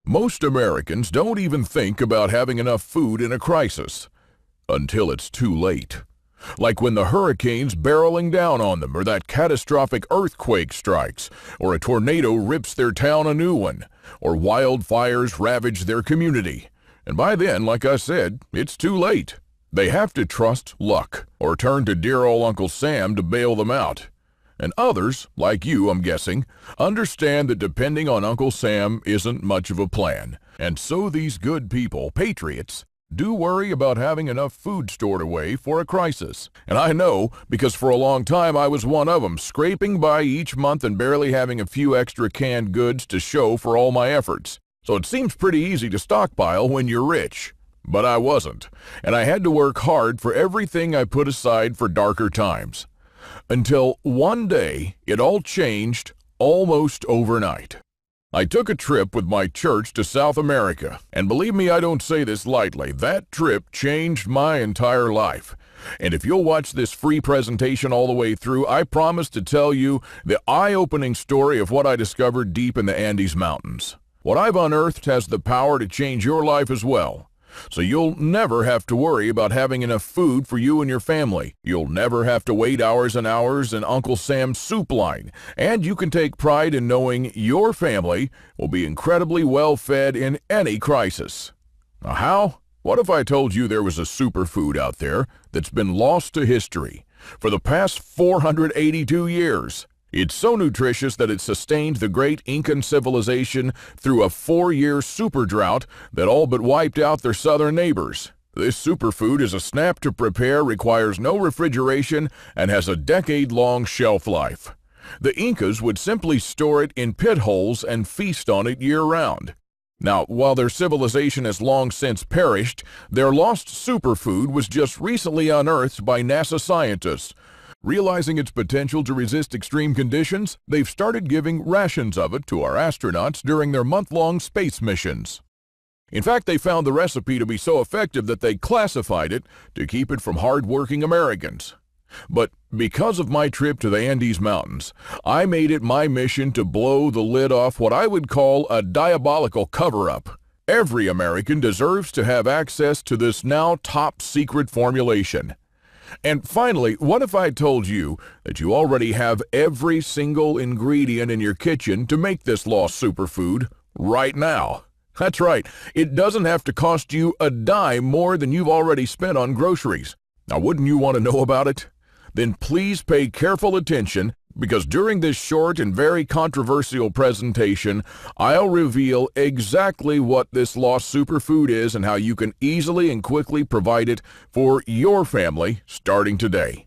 Most Americans don't even think about having enough food in a crisis until it's too late. Like when the hurricane's barreling down on them, or that catastrophic earthquake strikes, or a tornado rips their town a new one, or wildfires ravage their community. And by then, like I said, it's too late. They have to trust luck, or turn to dear old Uncle Sam to bail them out. And others, like you, I'm guessing, understand that depending on Uncle Sam isn't much of a plan. And so these good people, patriots, do worry about having enough food stored away for a crisis. And I know, because for a long time I was one of them, scraping by each month and barely having a few extra canned goods to show for all my efforts. So it seems pretty easy to stockpile when you're rich. But I wasn't, and I had to work hard for everything I put aside for darker times. Until one day, it all changed almost overnight. I took a trip with my church to South America, and believe me, I don't say this lightly, that trip changed my entire life. And if you'll watch this free presentation all the way through, I promise to tell you the eye-opening story of what I discovered deep in the Andes Mountains. What I've unearthed has the power to change your life as well. So you'll never have to worry about having enough food for you and your family. You'll never have to wait hours and hours in Uncle Sam's soup line. And you can take pride in knowing your family will be incredibly well fed in any crisis. Now how? What if I told you there was a superfood out there that's been lost to history for the past 482 years? It's so nutritious that it sustained the great Incan civilization through a 4-year super drought that all but wiped out their southern neighbors. This superfood is a snap to prepare, requires no refrigeration, and has a decade-long shelf life. The Incas would simply store it in pit holes and feast on it year-round. Now, while their civilization has long since perished, their lost superfood was just recently unearthed by NASA scientists. Realizing its potential to resist extreme conditions, they've started giving rations of it to our astronauts during their month-long space missions. In fact, they found the recipe to be so effective that they classified it to keep it from hard-working Americans. But because of my trip to the Andes Mountains, I made it my mission to blow the lid off what I would call a diabolical cover-up. Every American deserves to have access to this now top-secret formulation. And finally, what if I told you that you already have every single ingredient in your kitchen to make this lost superfood right now? That's right, it doesn't have to cost you a dime more than you've already spent on groceries. Now, wouldn't you want to know about it? Then please pay careful attention, because during this short and very controversial presentation, I'll reveal exactly what this lost superfood is and how you can easily and quickly provide it for your family starting today.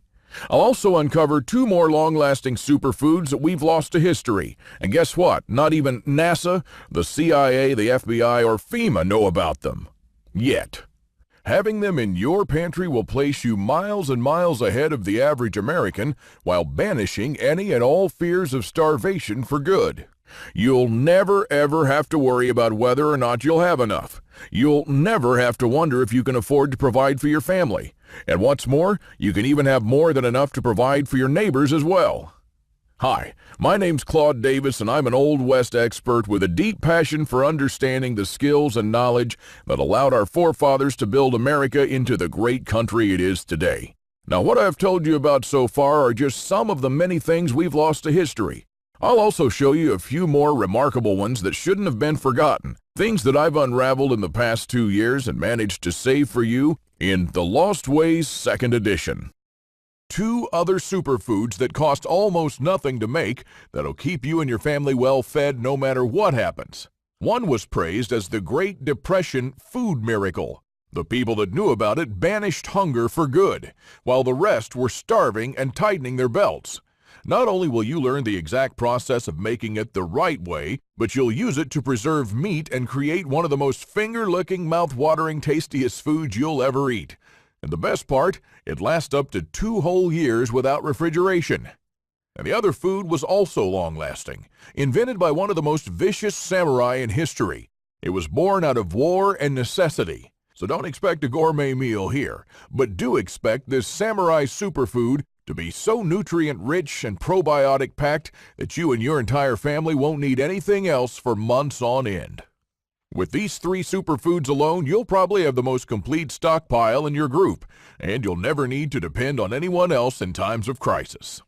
I'll also uncover 2 more long-lasting superfoods that we've lost to history. And guess what? Not even NASA, the CIA, the FBI, or FEMA know about them. Yet. Having them in your pantry will place you miles and miles ahead of the average American while banishing any and all fears of starvation for good. You'll never ever have to worry about whether or not you'll have enough. You'll never have to wonder if you can afford to provide for your family. And what's more, you can even have more than enough to provide for your neighbors as well. Hi, my name's Claude Davis, and I'm an Old West expert with a deep passion for understanding the skills and knowledge that allowed our forefathers to build America into the great country it is today. Now, what I've told you about so far are just some of the many things we've lost to history. I'll also show you a few more remarkable ones that shouldn't have been forgotten, things that I've unraveled in the past 2 years and managed to save for you in The Lost Ways 2nd Edition. 2 other superfoods that cost almost nothing to make that'll keep you and your family well fed no matter what happens. One was praised as the Great Depression food miracle. The people that knew about it banished hunger for good, while the rest were starving and tightening their belts. Not only will you learn the exact process of making it the right way, but you'll use it to preserve meat and create one of the most finger-licking, mouth-watering, tastiest foods you'll ever eat. And the best part, it lasts up to 2 whole years without refrigeration. And the other food was also long-lasting, invented by one of the most vicious samurai in history. It was born out of war and necessity. So don't expect a gourmet meal here, but do expect this samurai superfood to be so nutrient-rich and probiotic-packed that you and your entire family won't need anything else for months on end. With these 3 superfoods alone, you'll probably have the most complete stockpile in your group, and you'll never need to depend on anyone else in times of crisis.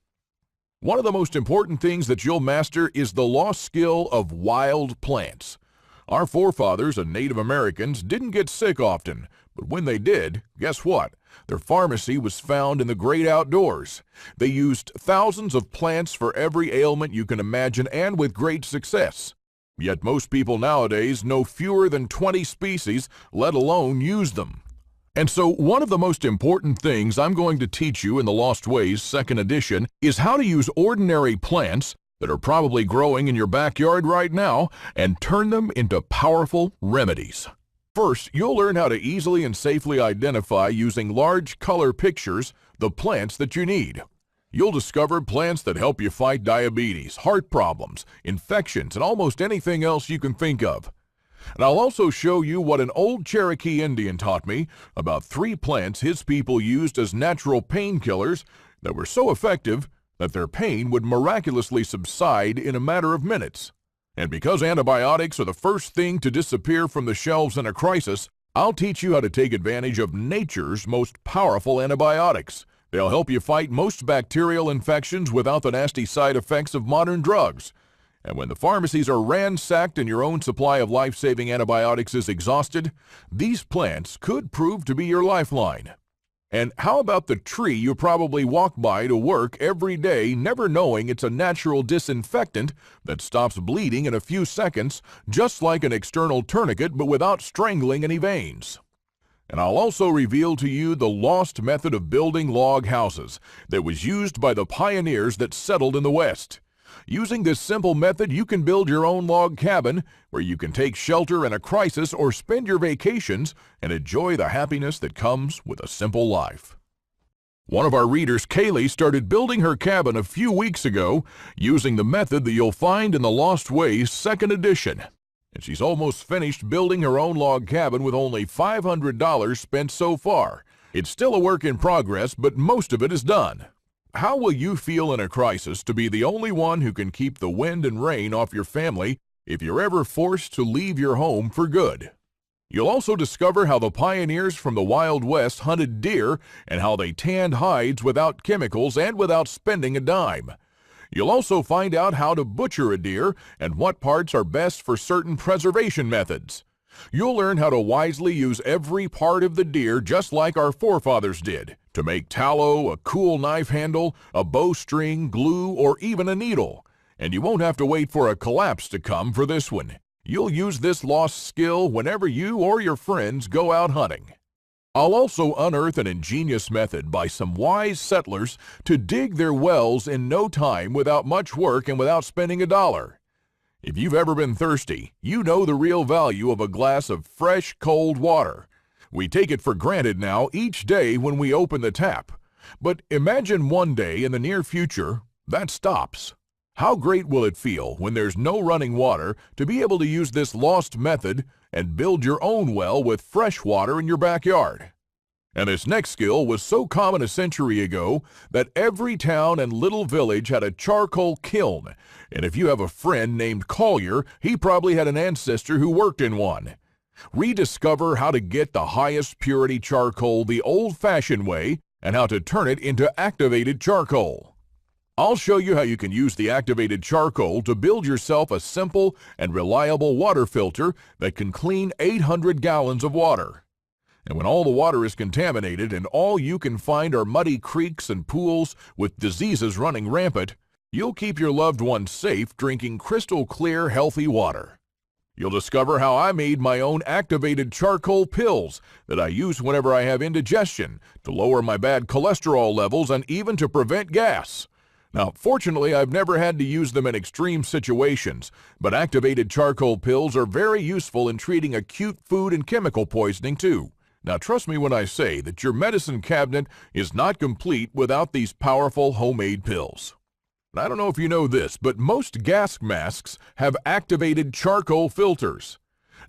One of the most important things that you'll master is the lost skill of wild plants. Our forefathers and Native Americans didn't get sick often, but when they did, guess what? Their pharmacy was found in the great outdoors. They used thousands of plants for every ailment you can imagine, and with great success. Yet most people nowadays know fewer than 20 species, let alone use them. And so one of the most important things I'm going to teach you in the Lost Ways 2nd edition is how to use ordinary plants that are probably growing in your backyard right now and turn them into powerful remedies. First, you'll learn how to easily and safely identify using large color pictures the plants that you need. You'll discover plants that help you fight diabetes, heart problems, infections, and almost anything else you can think of. And I'll also show you what an old Cherokee Indian taught me about 3 plants his people used as natural painkillers that were so effective that their pain would miraculously subside in a matter of minutes. And because antibiotics are the first thing to disappear from the shelves in a crisis, I'll teach you how to take advantage of nature's most powerful antibiotics. They'll help you fight most bacterial infections without the nasty side effects of modern drugs. And when the pharmacies are ransacked and your own supply of life-saving antibiotics is exhausted, these plants could prove to be your lifeline. And how about the tree you probably walk by to work every day, never knowing it's a natural disinfectant that stops bleeding in a few seconds, just like an external tourniquet, but without strangling any veins? And I'll also reveal to you the lost method of building log houses that was used by the pioneers that settled in the West. Using this simple method, you can build your own log cabin where you can take shelter in a crisis or spend your vacations and enjoy the happiness that comes with a simple life. One of our readers, Kaylee, started building her cabin a few weeks ago using the method that you'll find in the Lost Ways 2nd edition. And she's almost finished building her own log cabin with only $500 spent so far. It's still a work in progress, but most of it is done. How will you feel in a crisis to be the only one who can keep the wind and rain off your family if you're ever forced to leave your home for good? You'll also discover how the pioneers from the Wild West hunted deer and how they tanned hides without chemicals and without spending a dime. You'll also find out how to butcher a deer and what parts are best for certain preservation methods. You'll learn how to wisely use every part of the deer just like our forefathers did, to make tallow, a cool knife handle, a bowstring, glue, or even a needle. And you won't have to wait for a collapse to come for this one. You'll use this lost skill whenever you or your friends go out hunting. I'll also unearth an ingenious method by some wise settlers to dig their wells in no time without much work and without spending a dollar. If you've ever been thirsty, you know the real value of a glass of fresh, cold water. We take it for granted now each day when we open the tap. But imagine one day in the near future that stops. How great will it feel when there's no running water to be able to use this lost method and build your own well with fresh water in your backyard? And this next skill was so common a century ago that every town and little village had a charcoal kiln. And if you have a friend named Collier, he probably had an ancestor who worked in one. Rediscover how to get the highest purity charcoal the old-fashioned way and how to turn it into activated charcoal. I'll show you how you can use the activated charcoal to build yourself a simple and reliable water filter that can clean 800 gallons of water. And when all the water is contaminated and all you can find are muddy creeks and pools with diseases running rampant, you'll keep your loved ones safe drinking crystal clear, healthy water. You'll discover how I made my own activated charcoal pills that I use whenever I have indigestion to lower my bad cholesterol levels and even to prevent gas. Now, fortunately, I've never had to use them in extreme situations, but activated charcoal pills are very useful in treating acute food and chemical poisoning too. Now, trust me when I say that your medicine cabinet is not complete without these powerful homemade pills. I don't know if you know this, but most gas masks have activated charcoal filters.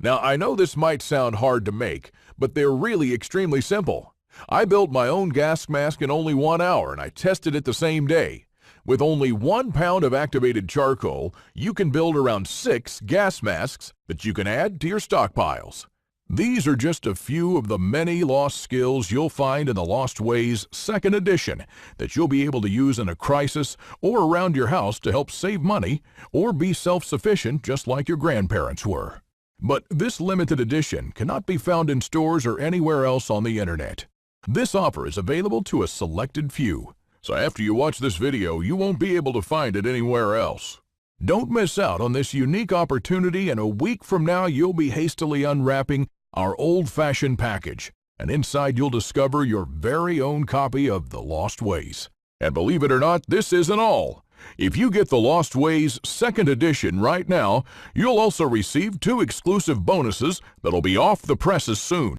Now, I know this might sound hard to make, but they're really extremely simple. I built my own gas mask in only 1 hour, and I tested it the same day. With only 1 pound of activated charcoal, you can build around 6 gas masks that you can add to your stockpiles. These are just a few of the many lost skills you'll find in the Lost Ways 2nd edition that you'll be able to use in a crisis or around your house to help save money or be self-sufficient just like your grandparents were. But this limited edition cannot be found in stores or anywhere else on the internet. This offer is available to a selected few, so after you watch this video, you won't be able to find it anywhere else. Don't miss out on this unique opportunity, and a week from now you'll be hastily unwrapping our old-fashioned package, and inside you'll discover your very own copy of The Lost Ways. And believe it or not, this isn't all. If you get The Lost Ways 2nd edition right now, you'll also receive 2 exclusive bonuses that'll be off the presses soon.